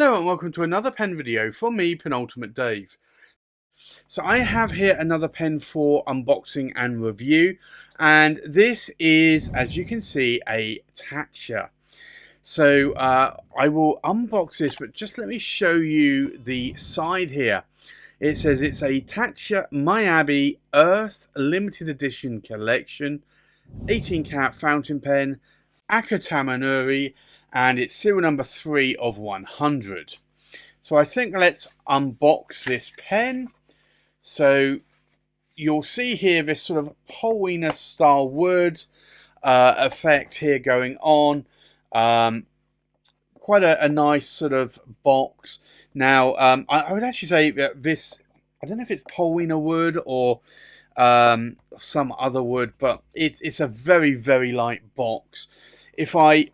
Hello and welcome to another pen video from me, Penultimate Dave. So I have here another pen for unboxing and review, and this is, as you can see, a Taccia. So I will unbox this, but just let me show you the side here. It says it's a Taccia Miyabi Earth Limited Edition Collection, 18 karat fountain pen, Aka-Tamenuri, and it's serial number 3 of 100. So I think let's unbox this pen. So you'll see here this sort of Polina style wood effect here going on. Quite a nice sort of box. Now I would actually say that this, I don't know if it's Polina wood or some other wood, but it's a very, very light box. If I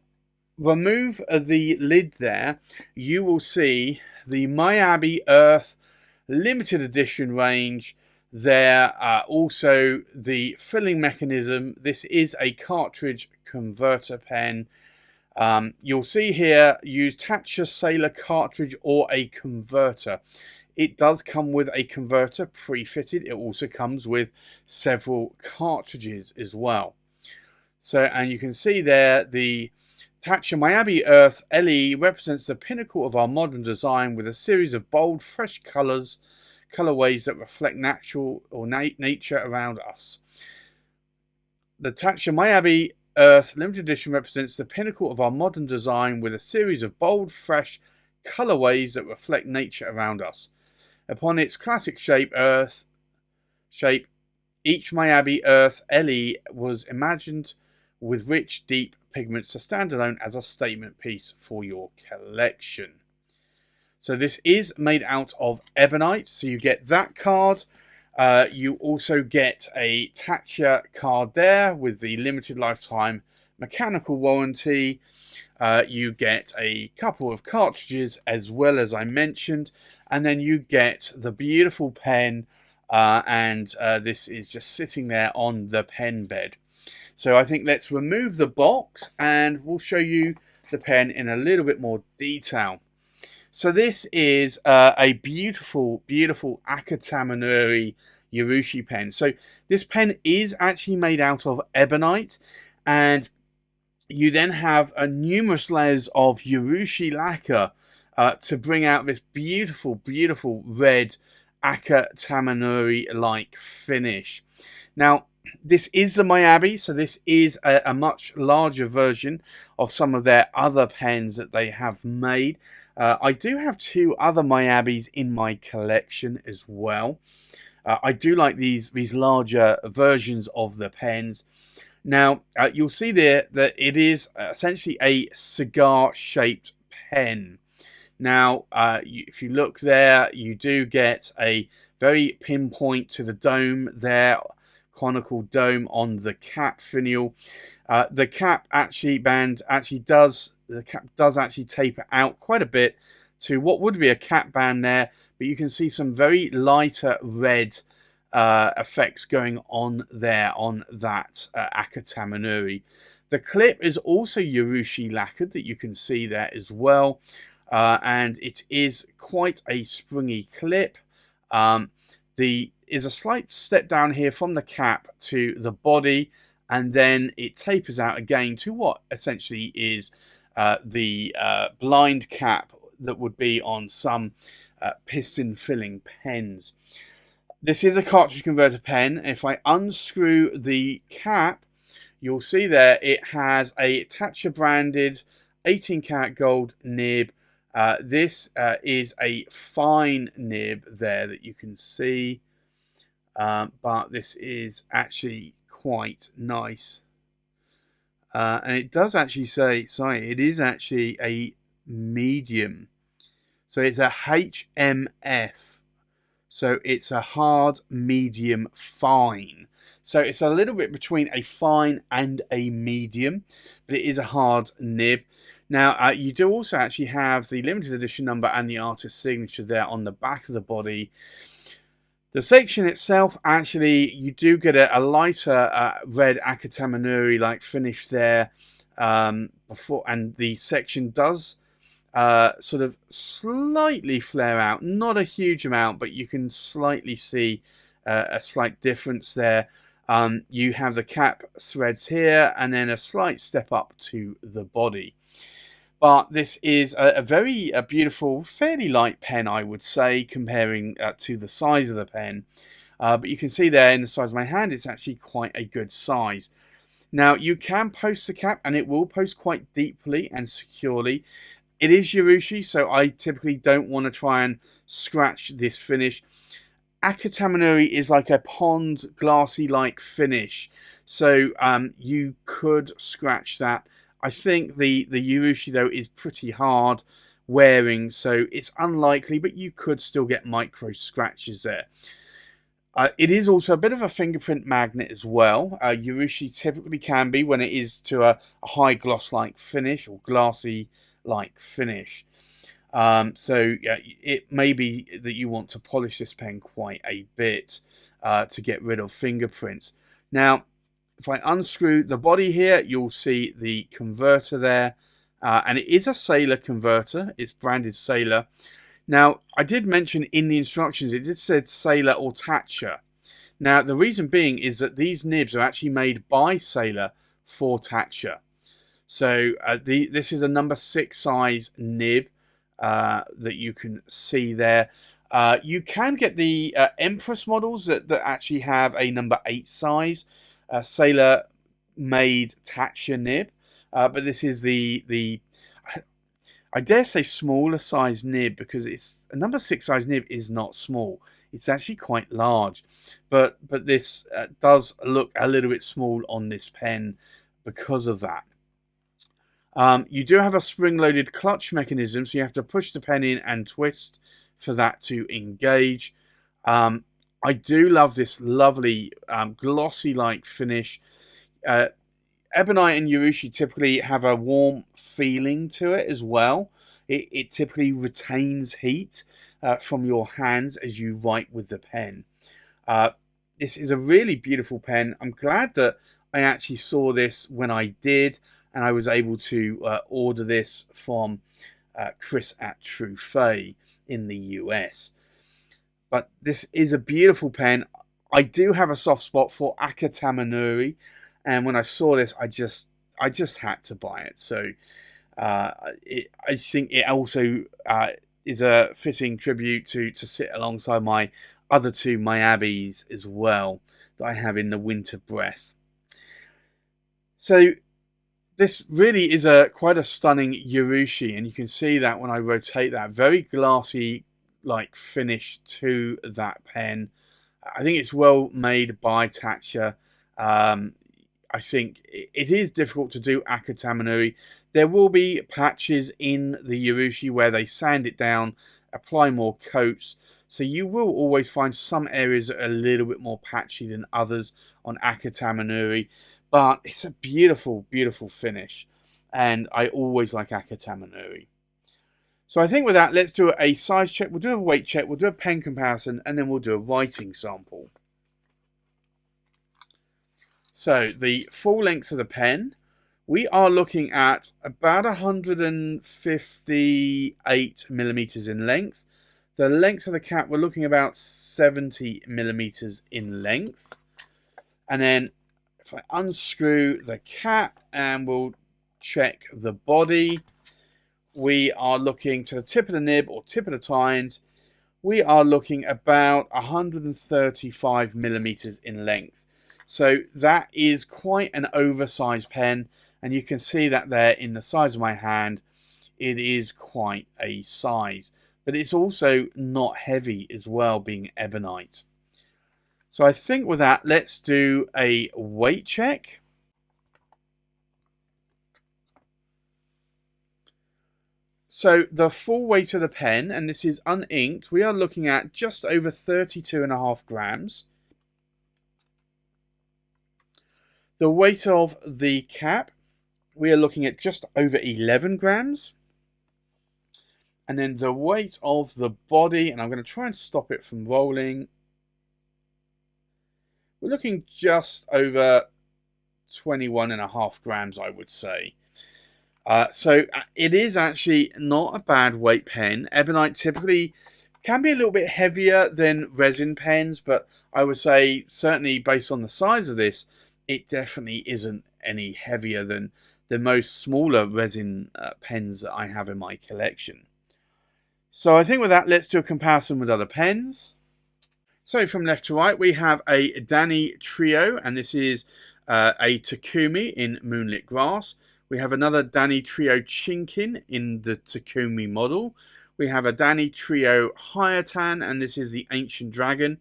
remove the lid there, you will see the Miyabi Earth Limited Edition range there. Also the filling mechanism. This is a cartridge converter pen. You'll see here, use Taccia Sailor cartridge or a converter. It does come with a converter pre-fitted. It also comes with several cartridges as well. So, and you can see there the Taccia Miyabi Earth LE represents the pinnacle of our modern design with a series of bold, fresh colorways that reflect natural or nature around us. The Taccia Miyabi Earth Limited Edition represents the pinnacle of our modern design with a series of bold, fresh colorways that reflect nature around us. Upon its classic shape, each Miyabi Earth LE was imagined with rich, deep pigments to stand alone as a statement piece for your collection. So this is made out of ebonite, so you get that card. You also get a Taccia card there with the limited lifetime mechanical warranty. You get a couple of cartridges as well, as I mentioned, and then you get the beautiful pen, and this is just sitting there on the pen bed. So I think let's remove the box and we'll show you the pen in a little bit more detail. So this is a beautiful, beautiful Aka-Tamenuri Urushi pen. So this pen is actually made out of ebonite, and you then have numerous layers of Urushi lacquer to bring out this beautiful, beautiful red Aka-Tamenuri-like finish. Now, this is the Miyabi, so this is a much larger version of some of their other pens that they have made. I do have two other Miyabis in my collection as well. I do like these larger versions of the pens. Now, you'll see there that it is essentially a cigar-shaped pen. Now, if you look there, you do get a very pinpoint to the dome there, conical dome on the cap finial. The cap does actually taper out quite a bit to what would be a cap band there, but you can see some very lighter red effects going on there on that Aka-Tamenuri. The clip is also Urushi lacquered, that you can see there as well, and it is quite a springy clip. Is a slight step down here from the cap to the body, and then it tapers out again to what essentially is the blind cap that would be on some piston filling pens. This is a cartridge converter pen. If I unscrew the cap, you'll see there it has a Taccia branded 18 karat gold nib. This is a fine nib there that you can see. But this is actually quite nice. And it does actually say, sorry, it is actually a medium. So it's a HMF. So it's a hard, medium, fine. So it's a little bit between a fine and a medium, but it is a hard nib. Now, you do also actually have the limited edition number and the artist signature there on the back of the body. The section itself, actually, you do get a lighter red Aka-Tamenuri like finish there before, and the section does sort of slightly flare out, not a huge amount, but you can slightly see a slight difference there. You have the cap threads here and then a slight step up to the body. But this is a very beautiful, fairly light pen, I would say, comparing to the size of the pen. But you can see there in the size of my hand, it's actually quite a good size. Now, you can post the cap, and it will post quite deeply and securely. It is Urushi, so I typically don't want to try and scratch this finish. Aka-Tamenuri is like a pond glassy-like finish, so you could scratch that. I think the Urushi, though, is pretty hard wearing, so it's unlikely, but you could still get micro scratches there. It is also a bit of a fingerprint magnet as well. Urushi typically can be when it is to a high gloss-like finish or glassy-like finish. So yeah, it may be that you want to polish this pen quite a bit to get rid of fingerprints. Now, if I unscrew the body here, you'll see the converter there. And it is a Sailor converter. It's branded Sailor. Now, I did mention in the instructions, it just said Sailor or Taccia. Now, the reason being is that these nibs are actually made by Sailor for Taccia. So, this is a number 6 size nib that you can see there. You can get the Empress models that actually have a number 8 size Sailor made Taccia nib. But this is the I dare say smaller size nib, because it's a number 6 size nib is not small. It's actually quite large, but this does look a little bit small on this pen because of that. You do have a spring-loaded clutch mechanism, so you have to push the pen in and twist for that to engage. I do love this lovely glossy-like finish. Ebonite and Urushi typically have a warm feeling to it as well. It typically retains heat from your hands as you write with the pen. This is a really beautiful pen. I'm glad that I actually saw this when I did, and I was able to order this from Chris at True Fay in the US. But this is a beautiful pen. I do have a soft spot for Aka-Tamenuri, and when I saw this, I just had to buy it. So I think it also is a fitting tribute to sit alongside my other two Miyabis as well that I have in the Winter Breath. So this really is quite a stunning Urushi, and you can see that when I rotate that, very glassy like finish to that pen. I think it's well made by Taccia. I think it is difficult to do Aka-Tamenuri. There will be patches in the Urushi where they sand it down, apply more coats. So you will always find some areas that are a little bit more patchy than others on Aka-Tamenuri. But it's a beautiful, beautiful finish. And I always like Aka-Tamenuri. So I think with that, let's do a size check. We'll do a weight check. We'll do a pen comparison. And then we'll do a writing sample. So the full length of the pen, we are looking at about 158 millimeters in length. The length of the cap, we're looking about 70 millimeters in length. And then if I unscrew the cap and we'll check the body, we are looking to the tip of the nib or tip of the tines. We are looking about 135 millimeters in length. So that is quite an oversized pen, and you can see that there in the size of my hand. It is quite a size, but it's also not heavy as well, being ebonite. So I think with that, let's do a weight check. So the full weight of the pen, and this is uninked, we are looking at just over 32.5 grams. The weight of the cap, we are looking at just over 11 grams. And then the weight of the body, and I'm going to try and stop it from rolling. We're looking just over 21.5 grams, I would say. It is actually not a bad weight pen. Ebonite typically can be a little bit heavier than resin pens, but I would say certainly based on the size of this, it definitely isn't any heavier than the most smaller resin pens that I have in my collection. So I think with that, let's do a comparison with other pens. So from left to right, we have a Danny Trio, and this is a Takumi in Moonlit Grass. We have another Danny Trio Chinkin in the Takumi model. We have a Danny Trio Hayatan, and this is the Ancient Dragon.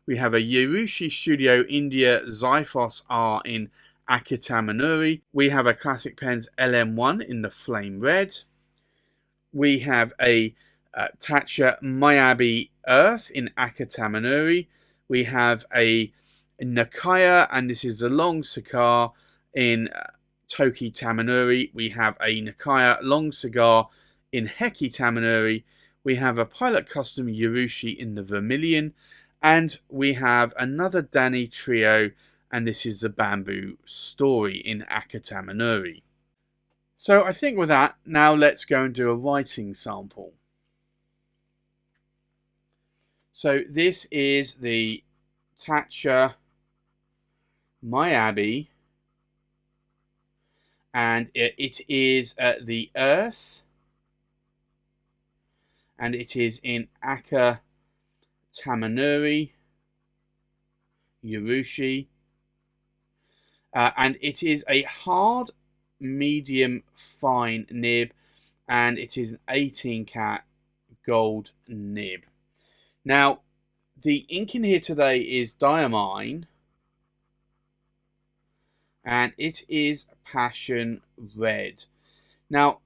We have a Urushi Studio India Xiphos R in Aka-Tamenuri. We have a Classic Pens LM1 in the Flame Red. We have a Taccia Miyabi Earth in Aka-Tamenuri. We have a Nakaya, and this is the Long Cigar in Toki Tamenuri. We have a Nakaya Long Cigar in Heki Tamenuri. We have a Pilot Custom Urushi in the Vermilion. And we have another Danny Trio, and this is the Bamboo Story in Aka-Tamenuri. So I think with that, now let's go and do a writing sample. So this is the Taccia Miyabi, and it is the Earth, and it is in Aka-Tamenuri, Urushi, and it is a hard, medium, fine nib, and it is an 18 karat gold nib. Now, the ink in here today is Diamine, and it is Passion Red. Now,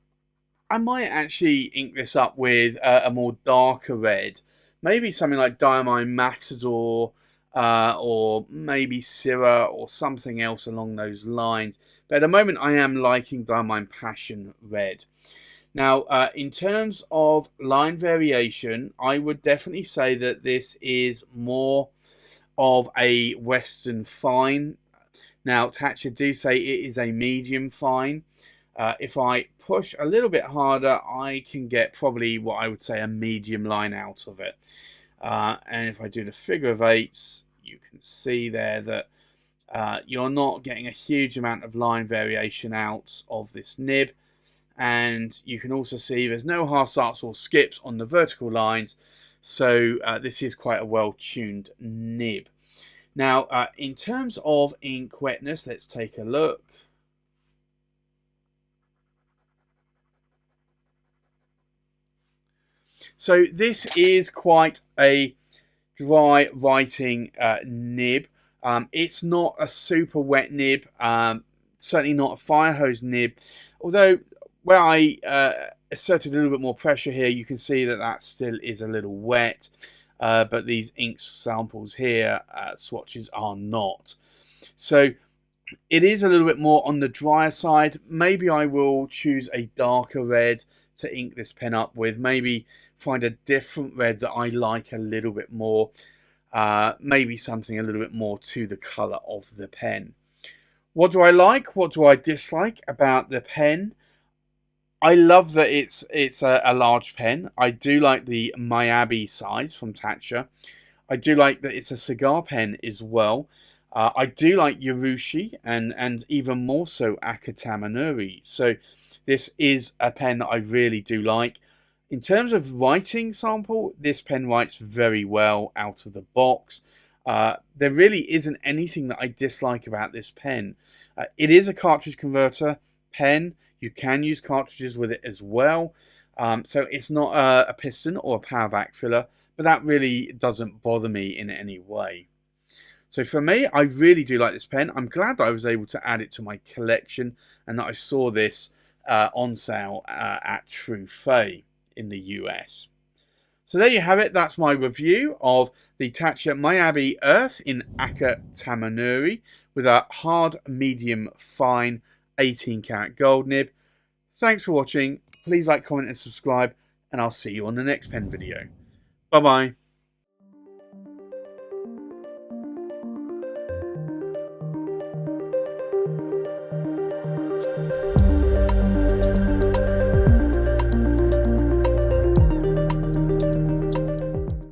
I might actually ink this up with a more darker red, maybe something like Diamine Matador, or maybe Syrah, or something else along those lines. But at the moment, I am liking Diamine Passion Red. Now, in terms of line variation, I would definitely say that this is more of a Western fine. Now, Taccia do say it is a medium fine. If I push a little bit harder, I can get probably what I would say a medium line out of it. And if I do the figure of eights, you can see there that you're not getting a huge amount of line variation out of this nib. And you can also see there's no half starts or skips on the vertical lines, so this is quite a well-tuned nib. Now, in terms of ink wetness, let's take a look. So this is quite a dry writing nib. It's not a super wet nib, certainly not a fire hose nib, although where I asserted a little bit more pressure here, you can see that that still is a little wet, but these ink samples here, swatches, are not. So it is a little bit more on the drier side. Maybe I will choose a darker red to ink this pen up with. Maybe find a different red that I like a little bit more. Maybe something a little bit more to the colour of the pen. What do I like? What do I dislike about the pen? I love that it's a large pen. I do like the Miyabi size from Taccia. I do like that it's a cigar pen as well. I do like Urushi and even more so Aka-Tamenuri. So this is a pen that I really do like. In terms of writing sample, this pen writes very well out of the box. There really isn't anything that I dislike about this pen. It is a cartridge converter pen. You can use cartridges with it as well. So it's not a piston or a power vac filler, but that really doesn't bother me in any way. So for me, I really do like this pen. I'm glad that I was able to add it to my collection and that I saw this on sale at True Fay in the US. So there you have it. That's my review of the Taccia Miyabi Earth in Aka-Tamenuri with a hard, medium, fine 18 karat gold nib. Thanks for watching. Please like, comment and subscribe, and I'll see you on the next pen video. Bye bye.